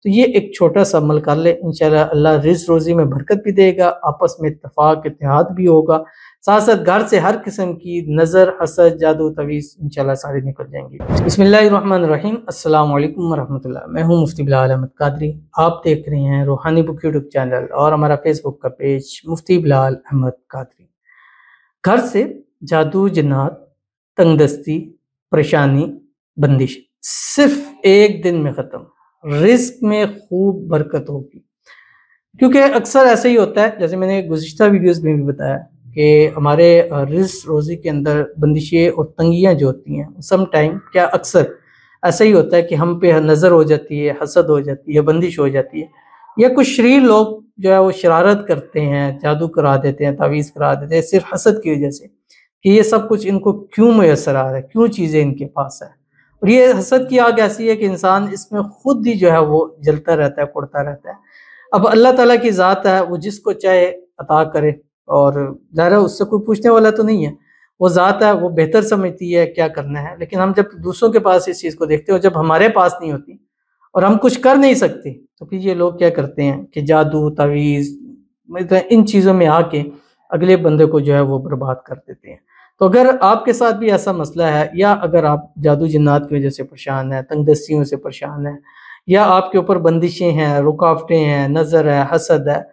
तो ये एक छोटा सा अमल कर ले, इंशाल्लाह अल्लाह रिज़्क़ रोज़ी में बरकत भी देगा, आपस में इत्तेफ़ाक इत्तेहाद भी होगा, साथ-साथ घर से हर किस्म की नज़र, हसद, जादू, तवीज़ इंशाल्लाह सारी निकल जाएंगी। बिस्मिल्लाहिर्रहमानिर्रहीम, अस्सलामु अलैकुम वरहमतुल्लाह। मैं हूँ मुफ्ती बिलाल अहमद कादरी। आप देख रहे हैं रूहानी बुक यूट्यूब चैनल और हमारा फेसबुक का पेज मुफ्ती बिलाल अहमद कादरी। घर से जादू, जिन्नात, तंगदस्ती, परेशानी, बंदिश सिर्फ एक दिन में ख़त्म। रिज़्क़ में खूब बरकत होगी, क्योंकि अक्सर ऐसा ही होता है, जैसे मैंने गुज़िश्ता वीडियोज़ में भी बताया कि हमारे रिज़्क़ रोज़ी के अंदर बंदिशें और तंगियाँ जो होती हैं, सम टाइम क्या अक्सर ऐसा ही होता है कि हम पे नज़र हो जाती है, हसद हो जाती है, बंदिश हो जाती है, या कुछ शरीर लोग जो है वो शरारत करते हैं, जादू करा देते हैं, तावीज़ करा देते हैं सिर्फ हसद की वजह से कि ये सब कुछ इनको क्यों मुयस्सर आ रहा है, क्यों चीज़ें इनके पास है। और ये हसद की आग ऐसी है कि इंसान इसमें खुद ही जो है वो जलता रहता है, कुढ़ता रहता है। अब अल्लाह ताला की ज़ात है, वो जिसको चाहे अता करे, और ज़ाहिर है उससे कोई पूछने वाला तो नहीं है। वो ज़ात है, वो बेहतर समझती है क्या करना है। लेकिन हम जब दूसरों के पास इस चीज़ को देखते हैं और जब हमारे पास नहीं होती और हम कुछ कर नहीं सकते, तो फिर ये लोग क्या करते हैं कि जादू, तावीज़ मतलब इन चीज़ों में आके अगले बंदे को जो है वो बर्बाद कर देते हैं। तो अगर आपके साथ भी ऐसा मसला है, या अगर आप जादू जिन्नात की वजह से परेशान हैं, तंगदस्तियों से परेशान हैं, या आपके ऊपर बंदिशें हैं, रुकावटें हैं, नज़र है, हसद है,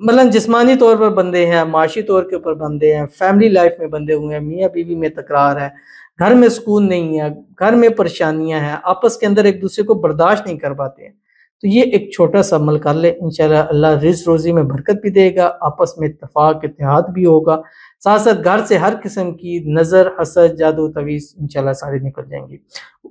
मतलब जिस्मानी तौर पर बंधे हैं, माशी तौर के ऊपर बंधे हैं, फैमिली लाइफ में बंधे हुए हैं, मियाँ-बीवी में तकरार है, घर में सुकून नहीं है, घर में परेशानियाँ हैं, आपस के अंदर एक दूसरे को बर्दाश्त नहीं कर पाते हैं, तो ये एक छोटा सा अमल कर ले, इंशाल्लाह अल्लाह रिज़्क़ रोज़ी में बरकत भी देगा, आपस में इत्तेफ़ाक इत्तेहाद भी होगा, साथ-साथ घर से हर किस्म की नज़र, हसद, जादू, तवीज़ इंशाल्लाह सारी निकल जाएंगी।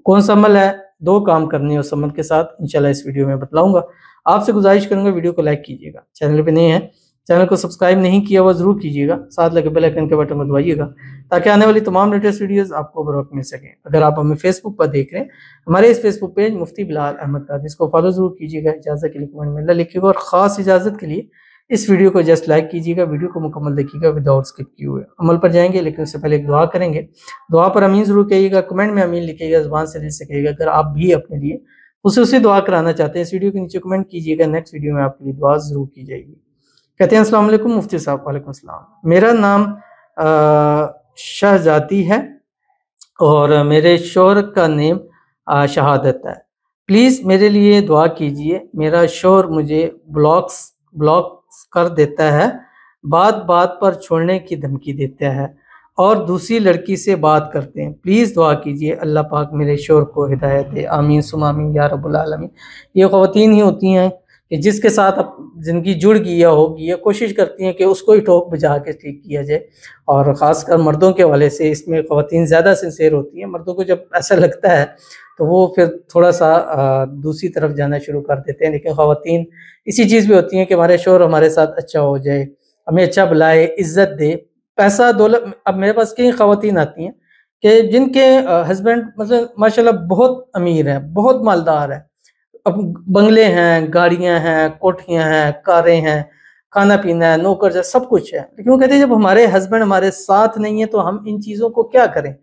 कौन सा अमल है? 2 काम करने हैं उस अमल के साथ, इंशाल्लाह इस वीडियो में बतलाऊँगा। आपसे गुज़ारिश करूँगा वीडियो को लाइक कीजिएगा, चैनल पे नए हैं, चैनल को सब्सक्राइब नहीं किया हुआ ज़रूर कीजिएगा, साथ लगे बेल आइकन के बटन को दबाइएगा ताकि आने वाली तमाम लेटेस्ट वीडियोज़ आपको बर वक़्त मिल सकें। अगर आप हमें फेसबुक पर देख रहे हैं, हमारे इस फेसबुक पेज मुफ्ती बिलाल अहमद कादरी, इसको फॉलो ज़रूर कीजिएगा। इजाज़त के लिए कमेंट में अल्लाह लिखिएगा, और ख़ास इजाज़त के लिए इस वीडियो को जस्ट लाइक कीजिएगा, वीडियो को मुकम्मल देखिएगा विदाउट स्किप किए हुए। अमल पर जाएँगे, लेकिन उससे पहले एक दुआ करेंगे। दुआ पर आमीन ज़रूर कहिएगा, कमेंट में आमीन लिखिएगा, ज़ुबान से दिल से कहिएगा। अगर आप भी अपने लिए खुसूसी दुआ कराना चाहते हैं, इस वीडियो के नीचे कमेंट कीजिएगा, नेक्स्ट वीडियो में आपके लिए दुआ ज़रूर की जाएगी। कहते हैं अस्सलाम वालेकुम मुफ्ती साहब। वालेकुम अस्सलाम। मेरा नाम शहज़ादी है और मेरे शौहर का नेम शहादत है। प्लीज़ मेरे लिए दुआ कीजिए। मेरा शौहर मुझे ब्लॉक कर देता है, बात-बात पर छोड़ने की धमकी देता है और दूसरी लड़की से बात करते हैं। प्लीज़ दुआ कीजिए, अल्लाह पाक मेरे शौहर को हिदायत दे। आमीन सुम्मा आमीन या रब्बुल आलमीन। ये ख़वातीन ही होती हैं कि जिसके साथ अब ज़िंदगी जुड़ गई या होगी, या कोशिश करती हैं कि उसको ही ठोक बजा के ठीक किया जाए, और ख़ासकर मर्दों के हवाले से इसमें ख़वातीन ज़्यादा सिंसियर होती हैं। मर्दों को जब ऐसा लगता है तो वो फिर थोड़ा-सा दूसरी तरफ जाना शुरू कर देते हैं, लेकिन ख़वातीन इसी चीज़ में होती हैं कि हमारे शौहर हमारे साथ अच्छा हो जाए, हमें अच्छा बुलाए, इज़्ज़त दे, पैसा दौलत। अब मेरे पास कई ख़वातीन आती हैं कि जिनके हस्बैंड मतलब माशाल्लाह बहुत अमीर हैं, बहुत मालदार हैं, अब बंगले हैं, गाड़ियाँ हैं, कोठियाँ हैं, कारें हैं, खाना-पीना है, नौकर सब कुछ है। लेकिन वो कहते हैं जब हमारे हस्बैंड हमारे साथ नहीं है तो हम इन चीज़ों को क्या करें?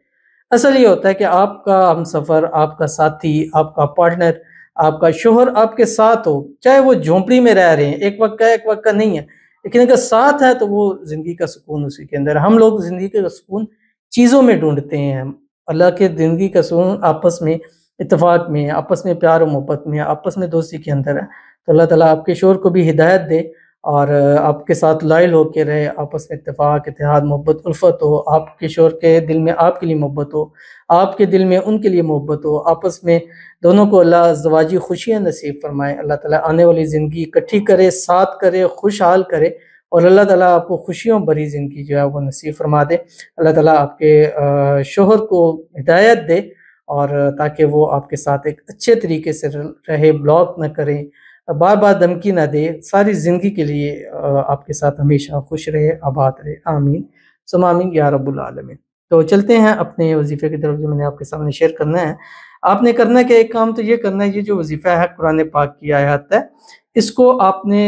असल ये होता है कि आपका हमसफ़र, आपका साथी, आपका पार्टनर, आपका शौहर आपके साथ हो, चाहे वो झोंपड़ी में रह रहे हैं, एक वक़्त का है, एक वक़्त का नहीं है, लेकिन अगर साथ है तो वो ज़िंदगी का सुकून उसी के अंदर है। हम लोग ज़िंदगी का सुकून चीज़ों में ढूँढते हैं। अल्लाह के ज़िंदगी का सुकून आपस में इत्तेफ़ाक में है, आपस में प्यार और मोहब्बत में है, आपस में दोस्ती के अंदर है। तो अल्लाह ताला आपके शौहर को भी हिदायत दे और आपके साथ लॉयल होके रहे, आपस में इत्तेफ़ाक, इत्तेहाद, मोहब्बत, उल्फ़त हो, आपके शौहर के दिल में आपके लिए मोहब्बत हो, आपके दिल में उनके लिए मोहब्बत हो, आपस में दोनों को अल्लाह अज़वाजी खुशियाँ नसीब फ़रमाए। अल्लाह ताला आने वाली ज़िंदगी इकट्ठी करे, साथ करे, खुशहाल करे, और अल्लाह ताला आपको खुशियों भरी ज़िंदगी जो है वो नसीब फ़रमा दे। अल्लाह ताला आपके शौहर को हिदायत दे, और ताकि वो आपके साथ एक अच्छे तरीके से रहे, ब्लॉक ना करें, बार-बार धमकी ना दे, सारी ज़िंदगी के लिए आपके साथ हमेशा खुश रहे, आबाद रहे। आमीन सुम्मा आमीन या रब्बुल आलमीन। तो चलते हैं अपने वज़ीफ़े की तरफ, जो मैंने आपके सामने शेयर करना है। आपने करना क्या, एक काम तो ये करना है, ये जो वज़ीफ़ा है कुरान पाक की आयत है, इसको आपने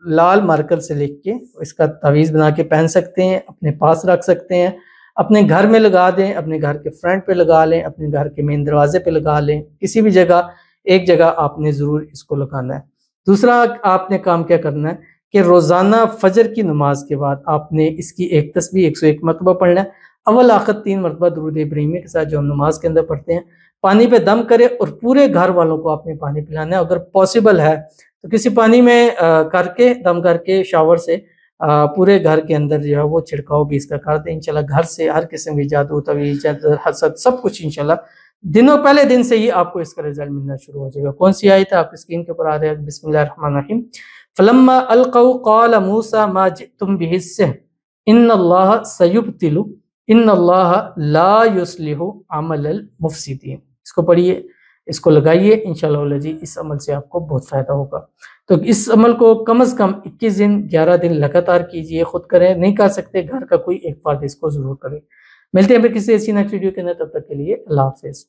लाल मार्कर से लिख के इसका तावीज़ बना के पहन सकते हैं, अपने पास रख सकते हैं, अपने घर में लगा दें, अपने घर के फ्रंट पे लगा लें, अपने घर के मेन दरवाजे पे लगा लें, किसी भी जगह एक जगह आपने ज़रूर इसको लगाना है। दूसरा आपने काम क्या करना है कि रोज़ाना फजर की नमाज के बाद आपने इसकी एक तस्बीह 101 मरतबा पढ़ना है। अव्वल आखिर 3 मरतबा दुरूद इब्राहिमी के साथ जो हम नमाज के अंदर पढ़ते हैं। पानी पे दम करें और पूरे घर वालों को आपने पानी पिलाना है। अगर पॉसिबल है तो किसी पानी में करके दम करके शावर से पूरे घर के अंदर जो है वो छिड़काव भी इसका कर दें। इंशाल्लाह घर से हर किस्म की जादू, तवीज़, हसद सब कुछ इंशाल्लाह पहले दिन से ही आपको इसका रिजल्ट मिलना शुरू हो जाएगा। कौन सी आयत है आपकी स्क्रीन के ऊपर आ रहा है? बिस्मिल्लाहिर्रहमानिर्रहीम। फलम्मा अलक़ौ क़ाल मूसा मा जिअ्तुम बिहि सिह्र इन्नल्लाह सयुब्तिलु इन्नल्लाह ला युस्लिहु अमलल मुफ़्सिदीन। इसको पढ़िए, इसको लगाइए, इंशाअल्लाह वल जी इस अमल से आपको बहुत फ़ायदा होगा। तो इस अमल को कम से कम 21 दिन 11 दिन लगातार कीजिए। खुद करें, नहीं कर सकते घर का कोई एक फ़र्द इसको ज़रूर करे। मिलते हैं फिर किसी ऐसी नेक्स्ट वीडियो के अंदर, तब तक के लिए अल्लाह हाफ़िज़।